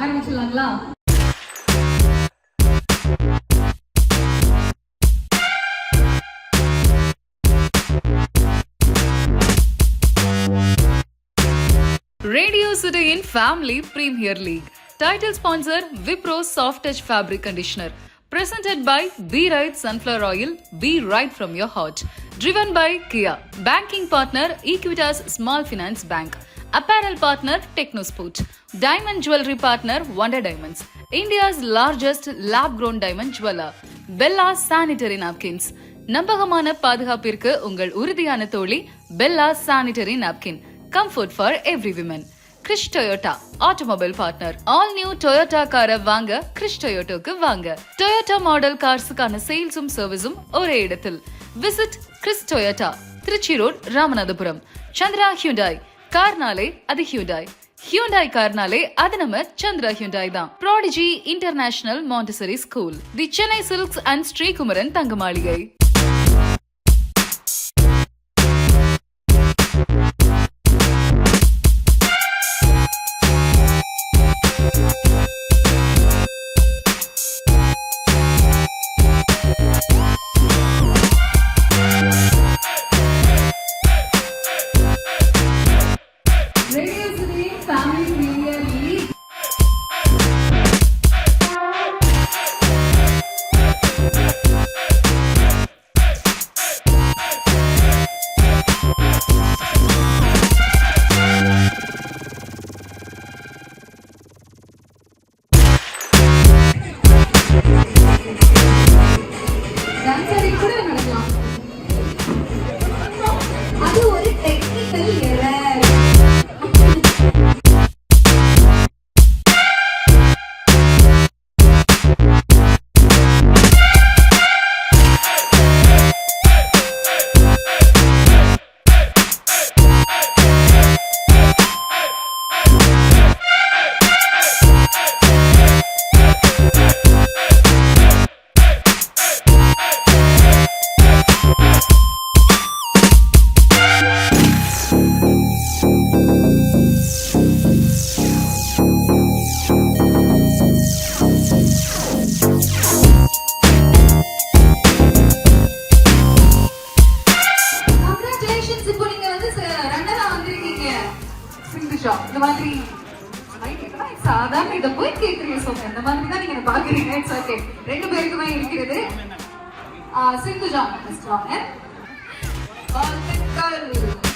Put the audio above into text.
ஆரம்பிச்சிடலாங்களா? Radio City in Family Premier League. Title sponsor Wipro Soft Touch Fabric Conditioner. Presented by Be Right Sunflower Oil. Be right from your heart. Driven by Kia. Banking partner Equitas Small Finance Bank. Apparel partner Technosport. Diamond jewelry partner Wonder Diamonds. India's largest lab-grown diamond jeweler. Bella Sanitary Napkins. நம்பகமான பாதுகாப்பிற்கு உங்கள் உறுதியான தோழி Bella sanitary napkin. Comfort for every woman. Krish Toyota, automobile partner. All new Toyota காரை வாங்க Krish Toyotaக்கு வாங்க. Toyota model carsக்கான சேல்ஸும் சர்வீஸும் ஒரே இடத்தில். Visit Krish Toyota, Trichy road, Ramanathapuram. Chandra Hyundai, கார்னாலே அது Hyundai. Hyundai கார்னாலே அது நம்ம சந்திரா Hyundai தான். Prodigy International Montessori School. The Chennai Silks and Sri Kumaran தங்க மாளிகை. அது ஒரு டெக்னிக்கல் எரர். இந்த மாதிரி சாதாரண இதை போய் கேட்குறீங்க சொல்லுங்க. இந்த மாதிரி தான் நீங்க பாக்குறீங்க. It's okay. ரெண்டு பேருக்குமே இருக்கிறது. சிந்துஜா வாழ்த்துக்கள்.